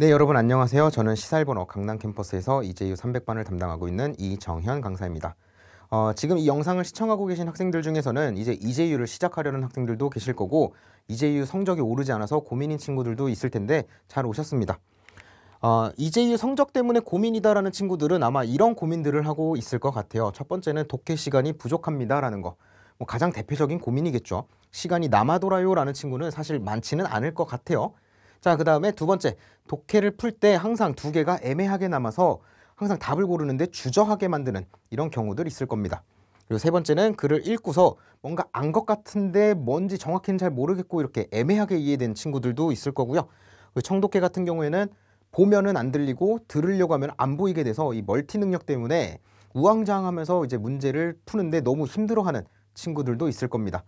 네, 여러분 안녕하세요. 저는 시사일본어 강남 캠퍼스에서 이제유 300반을 담당하고 있는 이정현 강사입니다. 지금 이 영상을 시청하고 계신 학생들 중에서는 이제 이제유를 시작하려는 학생들도 계실 거고, 이제유 성적이 오르지 않아서 고민인 친구들도 있을 텐데 잘 오셨습니다. 이제유 성적 때문에 고민이다라는 친구들은 아마 이런 고민들을 하고 있을 것 같아요. 첫 번째는 독해 시간이 부족합니다라는 거. 가장 대표적인 고민이겠죠. 시간이 남아돌아요 라는 친구는 사실 많지는 않을 것 같아요. 자, 그 다음에 두 번째, 독해를 풀 때 항상 두 개가 애매하게 남아서 항상 답을 고르는데 주저하게 만드는 이런 경우들 있을 겁니다. 그리고 세 번째는 글을 읽고서 뭔가 안 것 같은데 뭔지 정확히는 잘 모르겠고 이렇게 애매하게 이해된 친구들도 있을 거고요. 청독해 같은 경우에는 보면은 안 들리고 들으려고 하면 안 보이게 돼서 이 멀티 능력 때문에 우왕좌왕하면서 이제 문제를 푸는데 너무 힘들어하는 친구들도 있을 겁니다.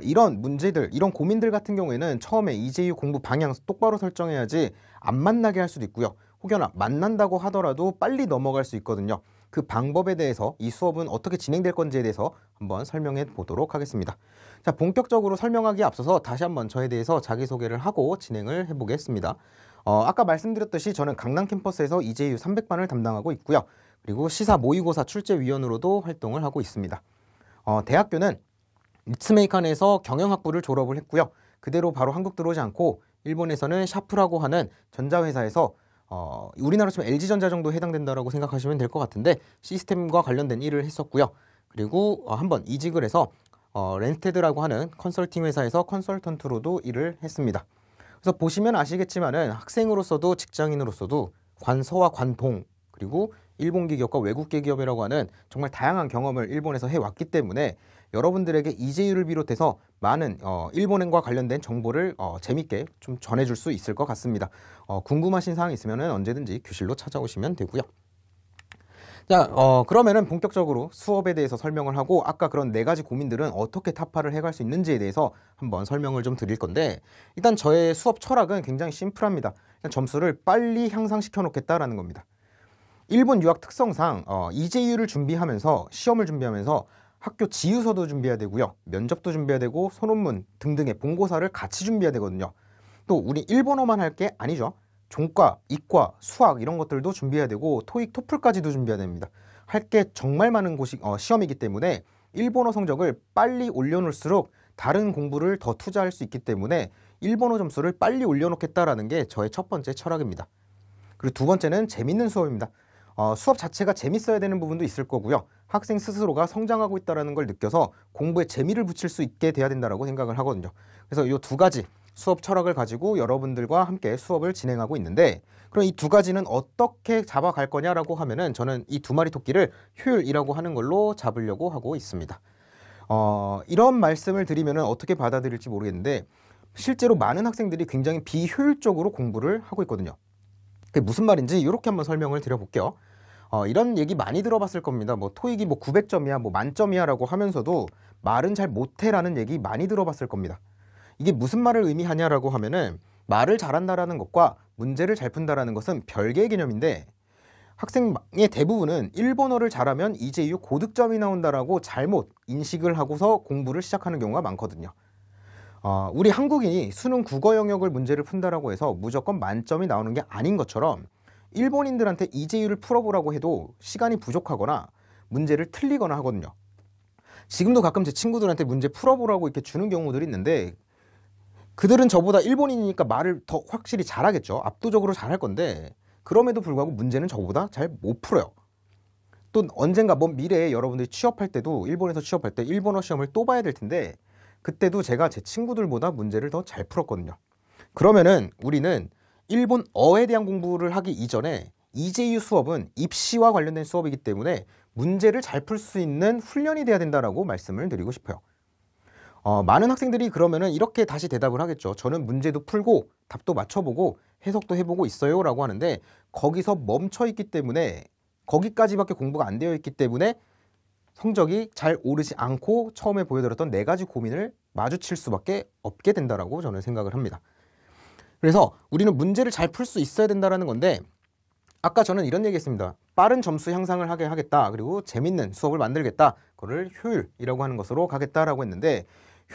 이런 문제들, 이런 고민들 같은 경우에는 처음에 이제유 공부 방향 똑바로 설정해야지 안 만나게 할 수도 있고요. 혹여나 만난다고 하더라도 빨리 넘어갈 수 있거든요. 그 방법에 대해서 이 수업은 어떻게 진행될 건지에 대해서 한번 설명해 보도록 하겠습니다. 자, 본격적으로 설명하기에 앞서서 다시 한번 저에 대해서 자기소개를 하고 진행을 해보겠습니다. 아까 말씀드렸듯이 저는 강남 캠퍼스에서 이제유 300반을 담당하고 있고요. 그리고 시사 모의고사 출제위원으로도 활동을 하고 있습니다. 대학교는 리츠메이칸에서 경영학부를 졸업을 했고요. 그대로 바로 한국 들어오지 않고 일본에서는 샤프라고 하는 전자회사에서 우리나라 치면 LG전자 정도 해당된다라고 생각하시면 될 것 같은데 시스템과 관련된 일을 했었고요. 그리고 한번 이직을 해서 랜스테드라고 하는 컨설팅 회사에서 컨설턴트로도 일을 했습니다. 그래서 보시면 아시겠지만은 학생으로서도 직장인으로서도 관서와 관동 그리고 일본계 기업과 외국계 기업이라고 하는 정말 다양한 경험을 일본에서 해왔기 때문에 여러분들에게 이제유를 비롯해서 많은 일본행과 관련된 정보를 재밌게 좀 전해줄 수 있을 것 같습니다. 궁금하신 사항이 있으면 언제든지 교실로 찾아오시면 되고요. 자, 그러면은 본격적으로 수업에 대해서 설명을 하고 아까 그런 네 가지 고민들은 어떻게 타파를 해갈 수 있는지에 대해서 한번 설명을 좀 드릴 건데, 일단 저의 수업 철학은 굉장히 심플합니다. 점수를 빨리 향상시켜 놓겠다라는 겁니다. 일본 유학 특성상 이제유를 준비하면서 시험을 준비하면서 학교 지유서도 준비해야 되고요. 면접도 준비해야 되고 소논문 등등의 본고사를 같이 준비해야 되거든요. 또 우리 일본어만 할 게 아니죠. 종과, 이과, 수학 이런 것들도 준비해야 되고 토익, 토플까지도 준비해야 됩니다. 할 게 정말 많은 곳이 시험이기 때문에 일본어 성적을 빨리 올려놓을수록 다른 공부를 더 투자할 수 있기 때문에 일본어 점수를 빨리 올려놓겠다라는 게 저의 첫 번째 철학입니다. 그리고 두 번째는 재밌는 수업입니다. 수업 자체가 재밌어야 되는 부분도 있을 거고요. 학생 스스로가 성장하고 있다는 걸 느껴서 공부에 재미를 붙일 수 있게 돼야 된다고 생각을 하거든요. 그래서 이 두 가지 수업 철학을 가지고 여러분들과 함께 수업을 진행하고 있는데, 그럼 이 두 가지는 어떻게 잡아갈 거냐라고 하면은 저는 이 두 마리 토끼를 효율이라고 하는 걸로 잡으려고 하고 있습니다. 이런 말씀을 드리면은 어떻게 받아들일지 모르겠는데 실제로 많은 학생들이 굉장히 비효율적으로 공부를 하고 있거든요. 그게 무슨 말인지 이렇게 한번 설명을 드려볼게요. 이런 얘기 많이 들어봤을 겁니다. 토익이 900점이야, 만점이야 라고 하면서도 말은 잘 못해라는 얘기 많이 들어봤을 겁니다. 이게 무슨 말을 의미하냐라고 하면은 말을 잘한다라는 것과 문제를 잘 푼다라는 것은 별개의 개념인데, 학생의 대부분은 일본어를 잘하면 이제유 고득점이 나온다라고 잘못 인식을 하고서 공부를 시작하는 경우가 많거든요. 우리 한국인이 수능 국어 영역을 문제를 푼다라고 해서 무조건 만점이 나오는 게 아닌 것처럼 일본인들한테 이제유를 풀어보라고 해도 시간이 부족하거나 문제를 틀리거나 하거든요. 지금도 가끔 제 친구들한테 문제 풀어보라고 이렇게 주는 경우들이 있는데 그들은 저보다 일본인이니까 말을 더 확실히 잘하겠죠. 압도적으로 잘할 건데 그럼에도 불구하고 문제는 저보다 잘 못 풀어요. 또 언젠가 먼 미래에 여러분들이 취업할 때도 일본에서 취업할 때 일본어 시험을 또 봐야 될 텐데 그때도 제가 제 친구들보다 문제를 더 잘 풀었거든요. 그러면은 우리는 일본어에 대한 공부를 하기 이전에 이제유 수업은 입시와 관련된 수업이기 때문에 문제를 잘 풀 수 있는 훈련이 돼야 된다라고 말씀을 드리고 싶어요. 많은 학생들이 그러면은 이렇게 다시 대답을 하겠죠. 저는 문제도 풀고 답도 맞춰보고 해석도 해보고 있어요 라고 하는데 거기서 멈춰 있기 때문에 거기까지밖에 공부가 안 되어 있기 때문에 성적이 잘 오르지 않고 처음에 보여드렸던 네 가지 고민을 마주칠 수밖에 없게 된다라고 저는 생각을 합니다. 그래서 우리는 문제를 잘 풀 수 있어야 된다라는 건데 아까 저는 이런 얘기 했습니다. 빠른 점수 향상을 하게 하겠다. 그리고 재밌는 수업을 만들겠다. 그거를 효율이라고 하는 것으로 가겠다라고 했는데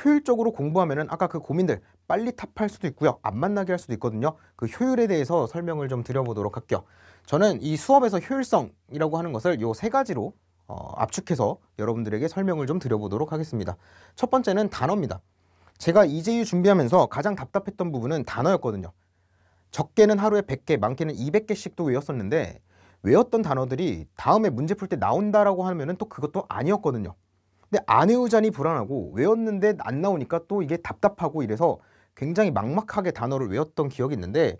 효율적으로 공부하면은 아까 그 고민들 빨리 탑할 수도 있고요. 안 만나게 할 수도 있거든요. 그 효율에 대해서 설명을 좀 드려보도록 할게요. 저는 이 수업에서 효율성이라고 하는 것을 요 세 가지로 압축해서 여러분들에게 설명을 좀 드려보도록 하겠습니다. 첫 번째는 단어입니다. 제가 이제유 준비하면서 가장 답답했던 부분은 단어였거든요. 적게는 하루에 100개, 많게는 200개씩도 외웠었는데 외웠던 단어들이 다음에 문제 풀 때 나온다라고 하면은 또 그것도 아니었거든요. 근데 안 외우자니 불안하고 외웠는데 안 나오니까 또 이게 답답하고 이래서 굉장히 막막하게 단어를 외웠던 기억이 있는데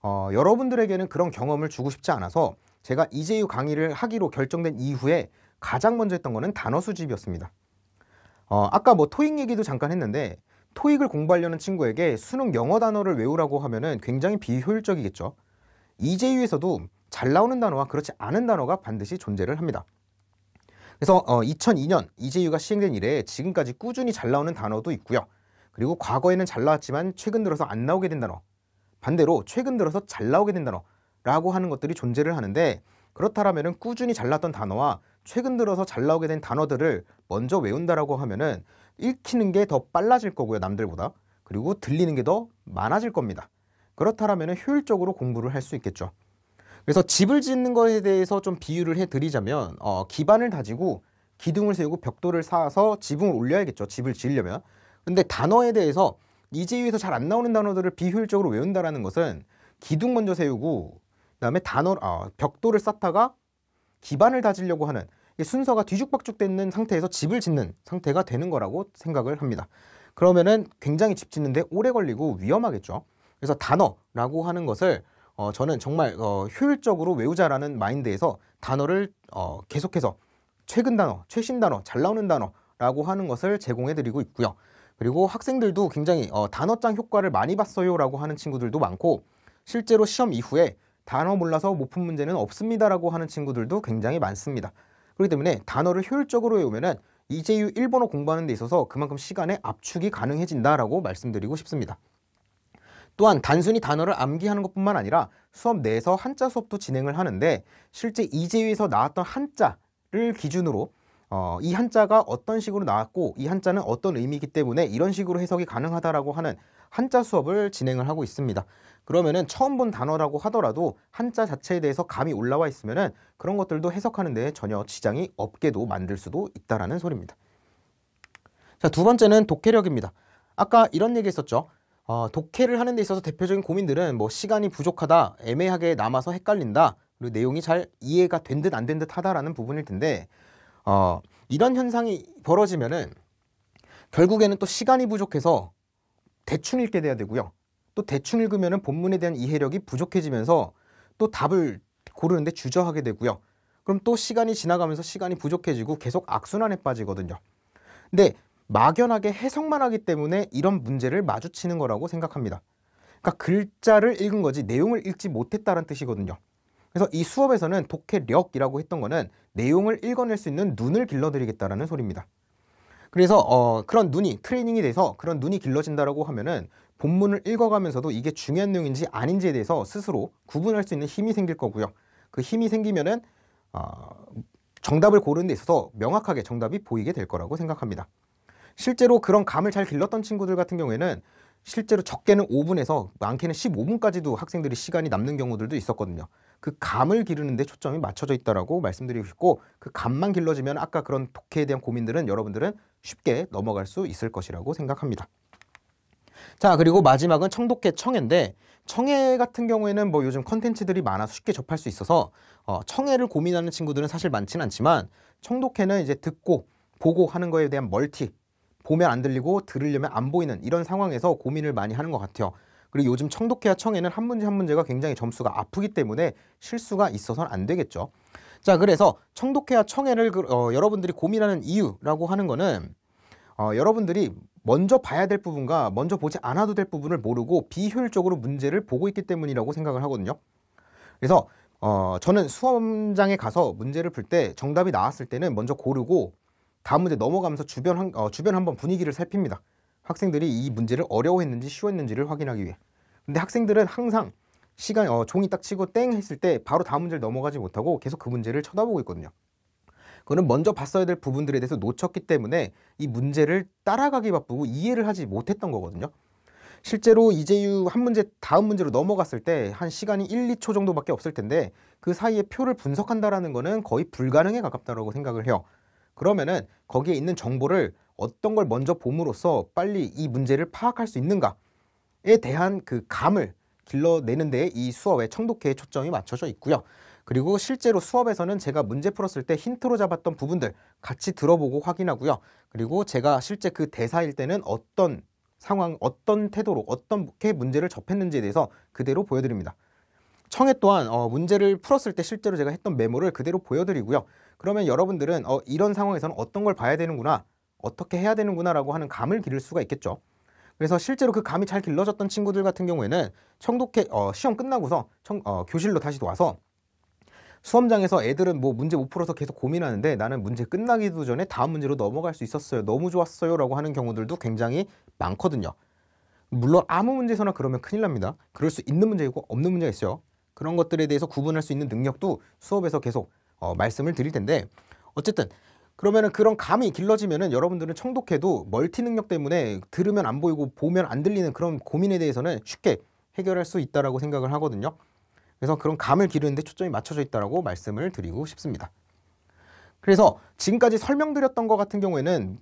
여러분들에게는 그런 경험을 주고 싶지 않아서 제가 이제유 강의를 하기로 결정된 이후에 가장 먼저 했던 거는 단어 수집이었습니다. 아까 뭐 토익 얘기도 잠깐 했는데 토익을 공부하려는 친구에게 수능 영어 단어를 외우라고 하면은 굉장히 비효율적이겠죠. 이제유에서도 잘 나오는 단어와 그렇지 않은 단어가 반드시 존재를 합니다. 그래서 2002년 이제유가 시행된 이래 지금까지 꾸준히 잘 나오는 단어도 있고요. 그리고 과거에는 잘 나왔지만 최근 들어서 안 나오게 된 단어, 반대로 최근 들어서 잘 나오게 된 단어라고 하는 것들이 존재를 하는데 그렇다면 꾸준히 잘 나왔던 단어와 최근 들어서 잘 나오게 된 단어들을 먼저 외운다라고 하면은 읽히는 게 더 빨라질 거고요, 남들보다. 그리고 들리는 게 더 많아질 겁니다. 그렇다면 효율적으로 공부를 할 수 있겠죠. 그래서 집을 짓는 것에 대해서 좀 비유를 해드리자면 기반을 다지고 기둥을 세우고 벽돌을 쌓아서 지붕을 올려야겠죠. 집을 지으려면. 근데 단어에 대해서 이제유에서 잘 안 나오는 단어들을 비효율적으로 외운다라는 것은 기둥 먼저 세우고 그다음에 벽돌을 쌓다가 기반을 다지려고 하는 순서가 뒤죽박죽 되는 상태에서 집을 짓는 상태가 되는 거라고 생각을 합니다. 그러면은 굉장히 집 짓는데 오래 걸리고 위험하겠죠. 그래서 단어라고 하는 것을 저는 정말 효율적으로 외우자라는 마인드에서 단어를 계속해서 최근 단어, 최신 단어, 잘 나오는 단어라고 하는 것을 제공해드리고 있고요. 그리고 학생들도 굉장히 단어장 효과를 많이 봤어요라고 하는 친구들도 많고 실제로 시험 이후에 단어 몰라서 못 푼 문제는 없습니다라고 하는 친구들도 굉장히 많습니다. 그렇기 때문에 단어를 효율적으로 외우면은 이제유 일본어 공부하는 데 있어서 그만큼 시간의 압축이 가능해진다라고 말씀드리고 싶습니다. 또한 단순히 단어를 암기하는 것뿐만 아니라 수업 내에서 한자 수업도 진행을 하는데 실제 이제유에서 나왔던 한자를 기준으로 이 한자가 어떤 식으로 나왔고 이 한자는 어떤 의미이기 때문에 이런 식으로 해석이 가능하다라고 하는 한자 수업을 진행을 하고 있습니다. 그러면은 처음 본 단어라고 하더라도 한자 자체에 대해서 감이 올라와 있으면은 그런 것들도 해석하는 데 전혀 지장이 없게도 만들 수도 있다라는 소리입니다. 자, 두 번째는 독해력입니다. 아까 이런 얘기 했었죠. 독해를 하는 데 있어서 대표적인 고민들은 뭐 시간이 부족하다, 애매하게 남아서 헷갈린다, 그리고 내용이 잘 이해가 된 듯 안 된 듯 하다라는 부분일 텐데 이런 현상이 벌어지면은 결국에는 또 시간이 부족해서 대충 읽게 돼야 되고요. 또 대충 읽으면은 본문에 대한 이해력이 부족해지면서 또 답을 고르는데 주저하게 되고요. 그럼 또 시간이 지나가면서 시간이 부족해지고 계속 악순환에 빠지거든요. 근데 막연하게 해석만 하기 때문에 이런 문제를 마주치는 거라고 생각합니다. 그러니까 글자를 읽은 거지 내용을 읽지 못했다는 뜻이거든요. 그래서 이 수업에서는 독해력이라고 했던 거는 내용을 읽어낼 수 있는 눈을 길러드리겠다라는 소리입니다. 그래서 그런 눈이 트레이닝이 돼서 그런 눈이 길러진다라고 하면은 본문을 읽어가면서도 이게 중요한 내용인지 아닌지에 대해서 스스로 구분할 수 있는 힘이 생길 거고요. 그 힘이 생기면은 정답을 고르는 데 있어서 명확하게 정답이 보이게 될 거라고 생각합니다. 실제로 그런 감을 잘 길렀던 친구들 같은 경우에는 실제로 적게는 5분에서 많게는 15분까지도 학생들이 시간이 남는 경우들도 있었거든요. 그 감을 기르는 데 초점이 맞춰져 있다라고 말씀드리고 싶고 그 감만 길러지면 아까 그런 독해에 대한 고민들은 여러분들은 쉽게 넘어갈 수 있을 것이라고 생각합니다. 자, 그리고 마지막은 청독해 청해인데 청해 같은 경우에는 뭐 요즘 컨텐츠들이 많아서 쉽게 접할 수 있어서 청해를 고민하는 친구들은 사실 많지는 않지만 청독해는 이제 듣고 보고 하는 거에 대한 멀티, 보면 안 들리고 들으려면 안 보이는 이런 상황에서 고민을 많이 하는 것 같아요. 그리고 요즘 청독해와 청해는 한 문제 한 문제가 굉장히 점수가 아프기 때문에 실수가 있어서는 안 되겠죠. 자, 그래서 청독해와 청해를 여러분들이 고민하는 이유라고 하는 거는 여러분들이 먼저 봐야 될 부분과 먼저 보지 않아도 될 부분을 모르고 비효율적으로 문제를 보고 있기 때문이라고 생각을 하거든요. 그래서 저는 수험장에 가서 문제를 풀 때 정답이 나왔을 때는 먼저 고르고 다음 문제 넘어가면서 주변 한번 분위기를 살핍니다. 학생들이 이 문제를 어려워했는지 쉬웠는지를 확인하기 위해. 근데 학생들은 항상 종이 딱 치고 땡 했을 때 바로 다음 문제를 넘어가지 못하고 계속 그 문제를 쳐다보고 있거든요. 그거는 먼저 봤어야 될 부분들에 대해서 놓쳤기 때문에 이 문제를 따라가기 바쁘고 이해를 하지 못했던 거거든요. 실제로 이제유 한 문제 다음 문제로 넘어갔을 때 한 시간이 1, 2초 정도밖에 없을 텐데 그 사이에 표를 분석한다라는 거는 거의 불가능에 가깝다고 생각을 해요. 그러면은 거기에 있는 정보를 어떤 걸 먼저 봄으로써 빨리 이 문제를 파악할 수 있는가에 대한 그 감을 길러내는 데에 이 수업의 청독회의 초점이 맞춰져 있고요. 그리고 실제로 수업에서는 제가 문제 풀었을 때 힌트로 잡았던 부분들 같이 들어보고 확인하고요. 그리고 제가 실제 그 대사일 때는 어떤 상황, 어떤 태도로 어떻게 문제를 접했는지에 대해서 그대로 보여드립니다. 청해 또한 문제를 풀었을 때 실제로 제가 했던 메모를 그대로 보여드리고요. 그러면 여러분들은 이런 상황에서는 어떤 걸 봐야 되는구나, 어떻게 해야 되는구나 라고 하는 감을 기를 수가 있겠죠. 그래서 실제로 그 감이 잘 길러졌던 친구들 같은 경우에는 청독회 시험 끝나고서 교실로 다시 와서 수험장에서 애들은 뭐 문제 못 풀어서 계속 고민하는데 나는 문제 끝나기도 전에 다음 문제로 넘어갈 수 있었어요. 너무 좋았어요. 라고 하는 경우들도 굉장히 많거든요. 물론 아무 문제에서나 그러면 큰일 납니다. 그럴 수 있는 문제이고 없는 문제가 있어요. 그런 것들에 대해서 구분할 수 있는 능력도 수업에서 계속 말씀을 드릴 텐데 어쨌든 그러면은 그런 감이 길러지면은 여러분들은 청독해도 멀티 능력 때문에 들으면 안 보이고 보면 안 들리는 그런 고민에 대해서는 쉽게 해결할 수 있다라고 생각을 하거든요. 그래서 그런 감을 기르는데 초점이 맞춰져 있다라고 말씀을 드리고 싶습니다. 그래서 지금까지 설명드렸던 것 같은 경우에는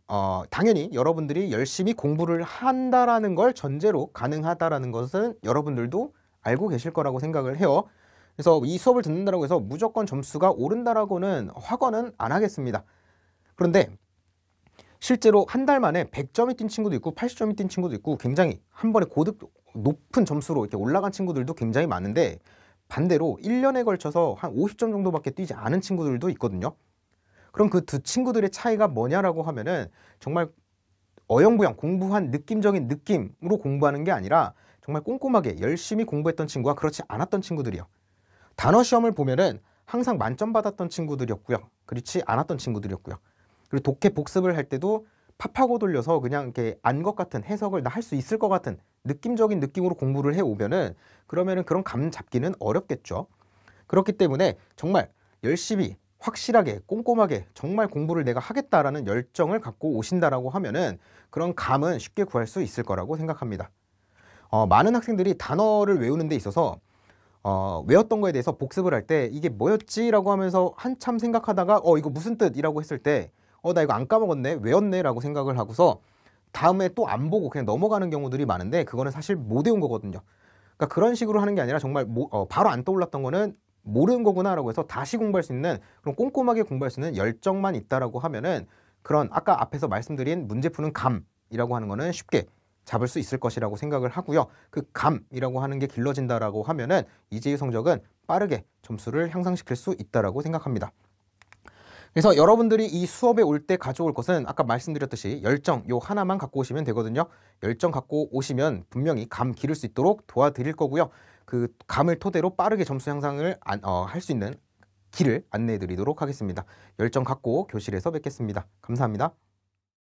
당연히 여러분들이 열심히 공부를 한다라는 걸 전제로 가능하다라는 것은 여러분들도 알고 계실 거라고 생각을 해요. 그래서 이 수업을 듣는다고 해서 무조건 점수가 오른다라고는 확언은 안 하겠습니다. 그런데 실제로 한 달 만에 100점이 뛴 친구도 있고 80점이 뛴 친구도 있고 굉장히 한 번에 높은 점수로 이렇게 올라간 친구들도 굉장히 많은데 반대로 1년에 걸쳐서 한 50점 정도밖에 뛰지 않은 친구들도 있거든요. 그럼 그 두 친구들의 차이가 뭐냐라고 하면은 정말 어영부영 공부한 느낌적인 느낌으로 공부하는 게 아니라 정말 꼼꼼하게 열심히 공부했던 친구와 그렇지 않았던 친구들이요. 단어 시험을 보면은 항상 만점 받았던 친구들이었고요. 그렇지 않았던 친구들이었고요. 그리고 독해 복습을 할 때도 팝하고 돌려서 그냥 이렇게 안 것 같은 해석을 나 할 수 있을 것 같은 느낌적인 느낌으로 공부를 해오면은 그러면은 그런 감 잡기는 어렵겠죠. 그렇기 때문에 정말 열심히 확실하게 꼼꼼하게 정말 공부를 내가 하겠다라는 열정을 갖고 오신다라고 하면은 그런 감은 쉽게 구할 수 있을 거라고 생각합니다. 많은 학생들이 단어를 외우는 데 있어서 외웠던 거에 대해서 복습을 할 때 이게 뭐였지? 라고 하면서 한참 생각하다가 이거 무슨 뜻? 이라고 했을 때 나 이거 안 까먹었네? 외웠네? 라고 생각을 하고서 다음에 또 안 보고 그냥 넘어가는 경우들이 많은데 그거는 사실 못 외운 거거든요. 그러니까 그런 식으로 하는 게 아니라 정말 바로 안 떠올랐던 거는 모르는 거구나 라고 해서 다시 공부할 수 있는 그런 꼼꼼하게 공부할 수 있는 열정만 있다라고 하면은 그런 아까 앞에서 말씀드린 문제 푸는 감이라고 하는 거는 쉽게 잡을 수 있을 것이라고 생각을 하고요. 그 감이라고 하는 게 길러진다라고 하면은 이제유 성적은 빠르게 점수를 향상시킬 수 있다라고 생각합니다. 그래서 여러분들이 이 수업에 올 때 가져올 것은 아까 말씀드렸듯이 열정 요 하나만 갖고 오시면 되거든요. 열정 갖고 오시면 분명히 감 기를 수 있도록 도와드릴 거고요. 그 감을 토대로 빠르게 점수 향상을 할 수 있는 길을 안내해 드리도록 하겠습니다. 열정 갖고 교실에서 뵙겠습니다. 감사합니다.